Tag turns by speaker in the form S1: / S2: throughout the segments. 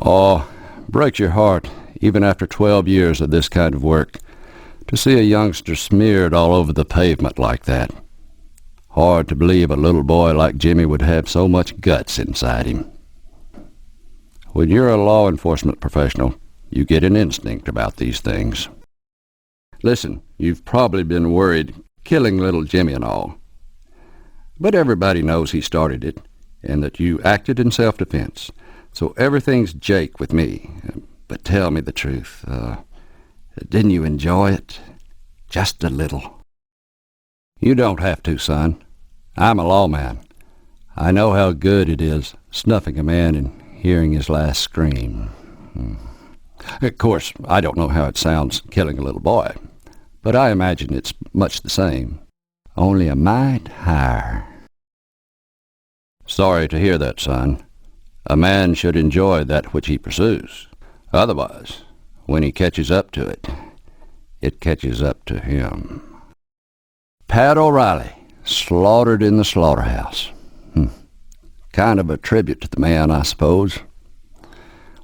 S1: Oh, breaks your heart, even after 12 years of this kind of work, to see a youngster smeared all over the pavement like that. Hard to believe a little boy like Jimmy would have so much guts inside him. When you're a law enforcement professional, you get an instinct about these things. Listen, you've probably been worried, killing little Jimmy and all. But everybody knows he started it, and that you acted in self-defense. So everything's Jake with me. But tell me the truth. Didn't you enjoy it? Just a little. You don't have to, son. I'm a lawman. I know how good it is snuffing a man and hearing his last scream. Of course, I don't know how it sounds killing a little boy, but I imagine it's much the same, only a mite higher. Sorry to hear that, son. A man should enjoy that which he pursues. Otherwise, when he catches up to it, it catches up to him. Pat O'Reilly, slaughtered in the slaughterhouse. Kind of a tribute to the man, I suppose.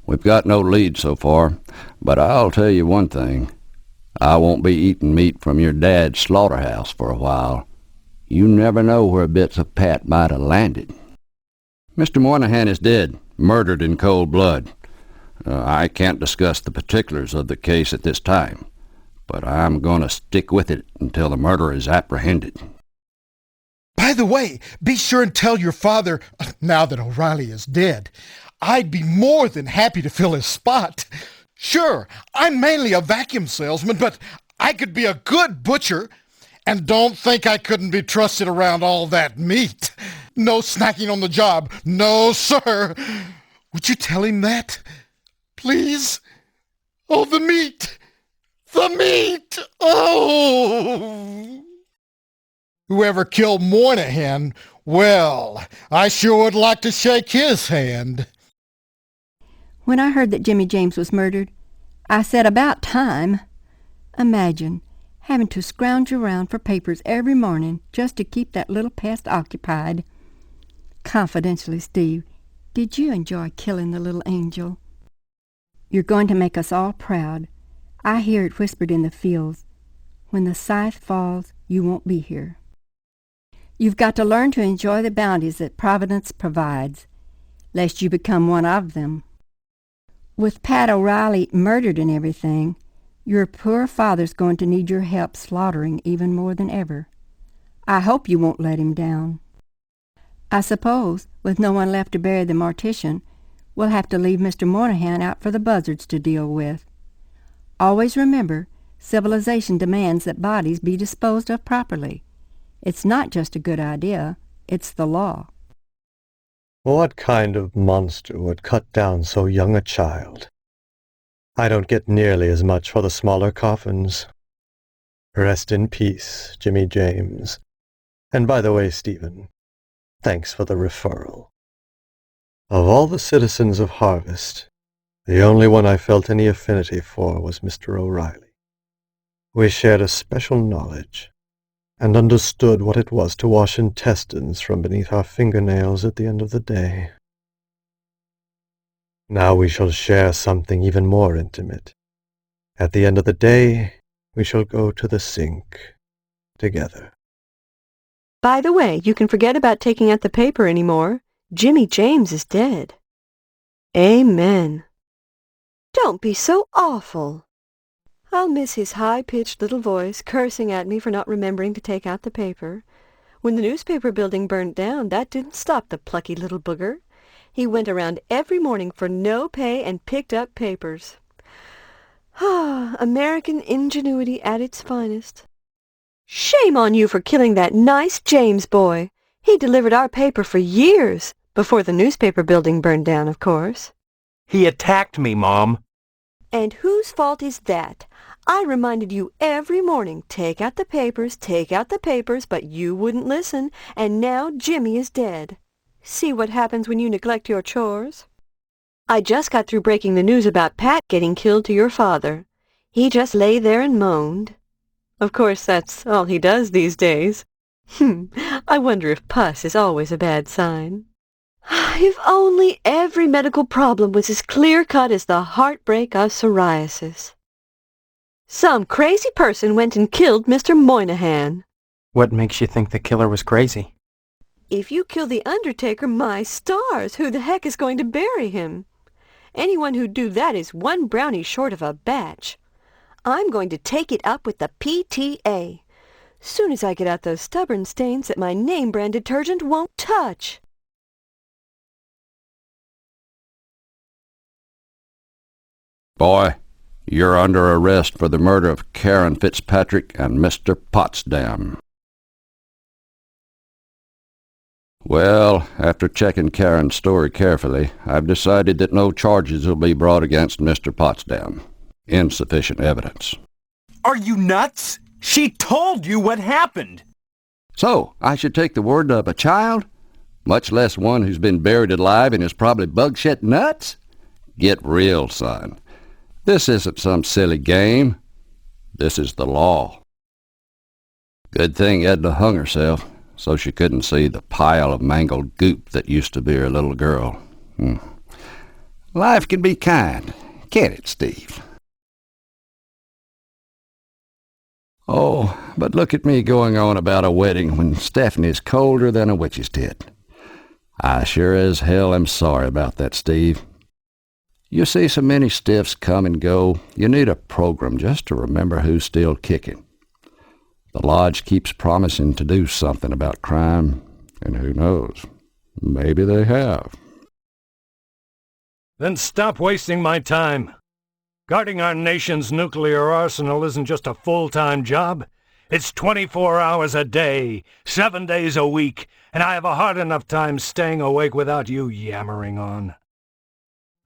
S1: We've got no lead so far, but I'll tell you one thing. I won't be eating meat from your dad's slaughterhouse for a while. You never know where bits of Pat might have landed. Mr. Moynahan is dead, murdered in cold blood. I can't discuss the particulars of the case at this time, but I'm going to stick with it until the murderer is apprehended.
S2: By the way, be sure and tell your father, now that O'Reilly is dead, I'd be more than happy to fill his spot. Sure, I'm mainly a vacuum salesman, but I could be a good butcher. And don't think I couldn't be trusted around all that meat. No snacking on the job. No, sir. Would you tell him that? Please? Oh, the meat. The meat. Oh. Whoever killed Moynahan, well, I sure would like to shake his hand.
S3: When I heard that Jimmy James was murdered, I said about time. Imagine having to scrounge around for papers every morning just to keep that little pest occupied. Confidentially, Steve, did you enjoy killing the little angel? You're going to make us all proud. I hear it whispered in the fields. When the scythe falls, you won't be here. You've got to learn to enjoy the bounties that Providence provides, lest you become one of them. With Pat O'Reilly murdered and everything, your poor father's going to need your help slaughtering even more than ever. I hope you won't let him down. I suppose, with no one left to bury the mortician, we'll have to leave Mr. Moynahan out for the buzzards to deal with. Always remember, civilization demands that bodies be disposed of properly. It's not just a good idea, it's the law.
S4: What kind of monster would cut down so young a child? I don't get nearly as much for the smaller coffins. Rest in peace, Jimmy James. And by the way, Stephen, thanks for the referral. Of all the citizens of Harvest, the only one I felt any affinity for was Mr. O'Reilly. We shared a special knowledge, and understood what it was to wash intestines from beneath our fingernails at the end of the day. Now we shall share something even more intimate. At the end of the day, we shall go to the sink together.
S5: By the way, you can forget about taking out the paper anymore. Jimmy James is dead. Amen. Don't be so awful. I'll miss his high-pitched little voice cursing at me for not remembering to take out the paper. When the newspaper building burned down, that didn't stop the plucky little booger. He went around every morning for no pay and picked up papers. American ingenuity at its finest. Shame on you for killing that nice James boy. He delivered our paper for years, before the newspaper building burned down, of course.
S6: He attacked me, Mom.
S5: And whose fault is that? I reminded you every morning, take out the papers, but you wouldn't listen, and now Jimmy is dead. See what happens when you neglect your chores. I just got through breaking the news about Pat getting killed to your father. He just lay there and moaned. Of course, that's all he does these days. I wonder if pus is always a bad sign. If only every medical problem was as clear-cut as the heartbreak of psoriasis. Some crazy person went and killed Mr. Moynahan.
S6: What makes you think the killer was crazy?
S5: If you kill the undertaker, my stars, who the heck is going to bury him? Anyone who'd do that is one brownie short of a batch. I'm going to take it up with the PTA. Soon as I get out those stubborn stains that my name-brand detergent won't touch.
S1: Boy, you're under arrest for the murder of Karen Fitzpatrick and Mr. Pottsdam. Well, after checking Karen's story carefully, I've decided that no charges will be brought against Mr. Pottsdam. Insufficient evidence.
S6: Are you nuts? She told you what happened.
S1: So, I should take the word of a child? Much less one who's been buried alive and is probably bug-shit nuts? Get real, son. This isn't some silly game. This is the law. Good thing Edna hung herself, so she couldn't see the pile of mangled goop that used to be her little girl. Life can be kind, can't it, Steve? Oh, but look at me going on about a wedding when Stephanie's colder than a witch's tit. I sure as hell am sorry about that, Steve. You see so many stiffs come and go, you need a program just to remember who's still kicking. The Lodge keeps promising to do something about crime, and who knows, maybe they have.
S7: Then stop wasting my time. Guarding our nation's nuclear arsenal isn't just a full-time job. It's 24 hours a day, 7 days a week, and I have a hard enough time staying awake without you yammering on.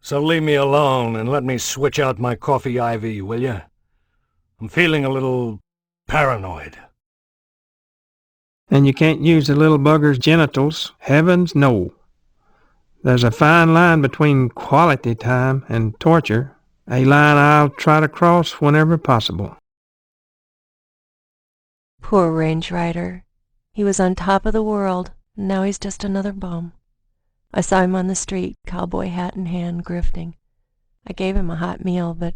S7: So leave me alone and let me switch out my coffee IV, will you? I'm feeling a little paranoid.
S8: And you can't use the little bugger's genitals. Heavens, no. There's a fine line between quality time and torture, a line I'll try to cross whenever possible.
S9: Poor Range Rider. He was on top of the world, and now he's just another bum. I saw him on the street, cowboy hat in hand, grifting. I gave him a hot meal, but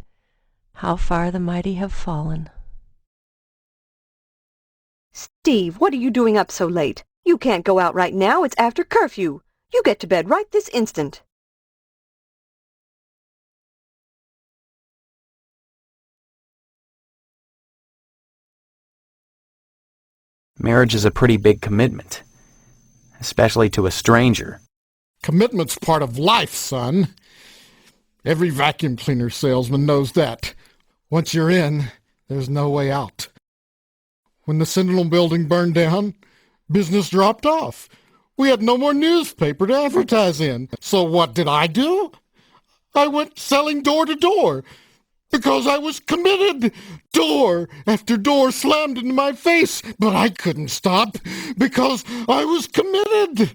S9: how far the mighty have fallen.
S5: Steve, what are you doing up so late? You can't go out right now. It's after curfew. You get to bed right this instant.
S6: Marriage is a pretty big commitment, especially to a stranger.
S2: Commitment's part of life, son. Every vacuum cleaner salesman knows that. Once you're in, there's no way out. When the Sentinel building burned down, business dropped off. We had no more newspaper to advertise in. So what did I do? I went selling door to door. Because I was committed. Door after door slammed into my face, but I couldn't stop because I was committed.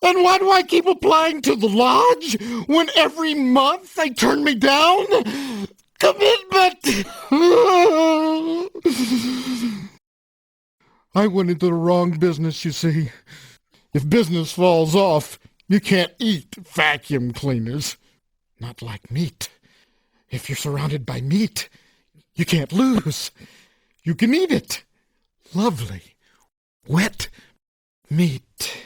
S2: And why do I keep applying to the Lodge when every month they turn me down? Commitment! I went into the wrong business, you see. If business falls off, you can't eat vacuum cleaners. Not like meat. If you're surrounded by meat, you can't lose. You can eat it. Lovely, wet meat.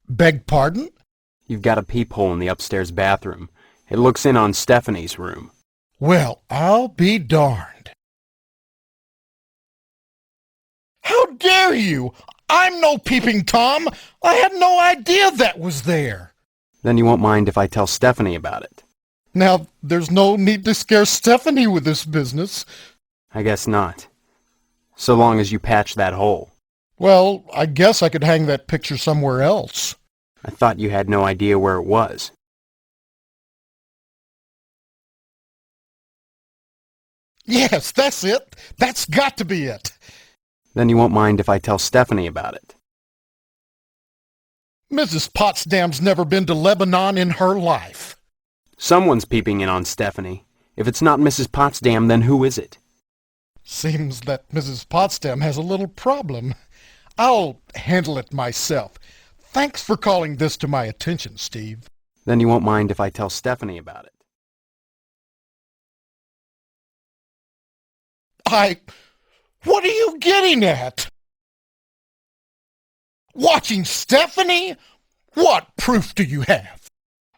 S2: Beg pardon?
S6: You've got a peephole in the upstairs bathroom. It looks in on Stephanie's room.
S2: Well, I'll be darned. How dare you? I'm no peeping Tom. I had no idea that was there.
S6: Then you won't mind if I tell Stephanie about it.
S2: Now, there's no need to scare Stephanie with this business.
S6: I guess not. So long as you patch that hole.
S2: Well, I guess I could hang that picture somewhere else.
S6: I thought you had no idea where it was.
S2: Yes, that's it. That's got to be it.
S6: Then you won't mind if I tell Stephanie about it.
S2: Mrs. Pottsdam's never been to Lebanon in her life.
S6: Someone's peeping in on Stephanie. If it's not Mrs. Pottsdam, then who is it?
S2: Seems that Mrs. Pottsdam has a little problem. I'll handle it myself. Thanks for calling this to my attention, Steve.
S6: Then you won't mind if I tell Stephanie about it.
S2: What are you getting at? Watching Stephanie? What proof do you have?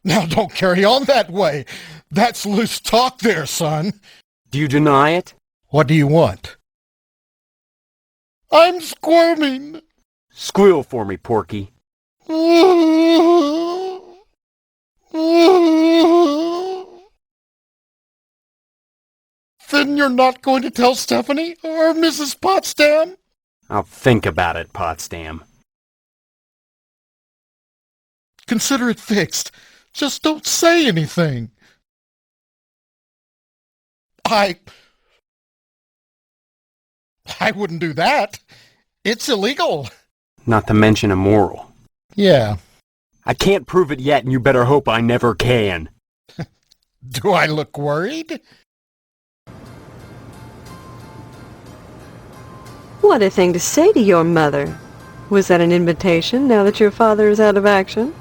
S2: Now don't carry on that way. That's loose talk there, son.
S6: Do you deny it?
S2: What do you want? I'm squirming.
S6: Squeal for me, Porky.
S2: Then you're not going to tell Stephanie or Mrs. Pottsdam?
S6: I'll think about it, Pottsdam.
S2: Consider it fixed. Just don't say anything. I wouldn't do that. It's illegal.
S6: Not to mention immoral.
S2: Yeah.
S6: I can't prove it yet, and you better hope I never can.
S2: Do I look worried?
S5: What a thing to say to your mother. Was that an invitation now that your father is out of action?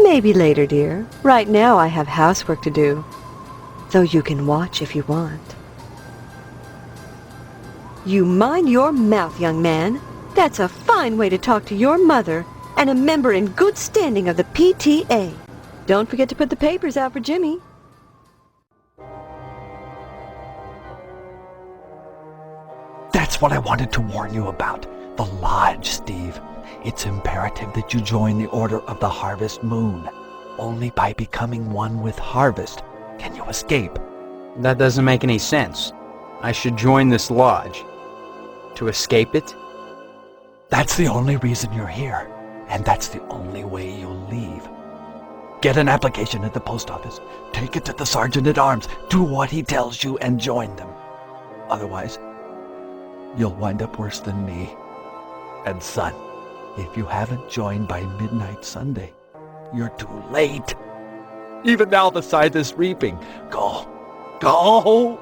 S5: Maybe later, dear. Right now I have housework to do. Though you can watch if you want. You mind your mouth, young man. That's a fine way to talk to your mother and a member in good standing of the PTA. Don't forget to put the papers out for Jimmy.
S10: That's what I wanted to warn you about. The Lodge, Steve. It's imperative that you join the Order of the Harvest Moon. Only by becoming one with Harvest can you escape.
S6: That doesn't make any sense. I should join this lodge. To escape it?
S10: That's the only reason you're here, and that's the only way you'll leave. Get an application at the post office. Take it to the Sergeant-at-Arms. Do what he tells you and join them. Otherwise, you'll wind up worse than me. And son, if you haven't joined by midnight Sunday, you're too late. Even now the scythe is reaping. Go. Go!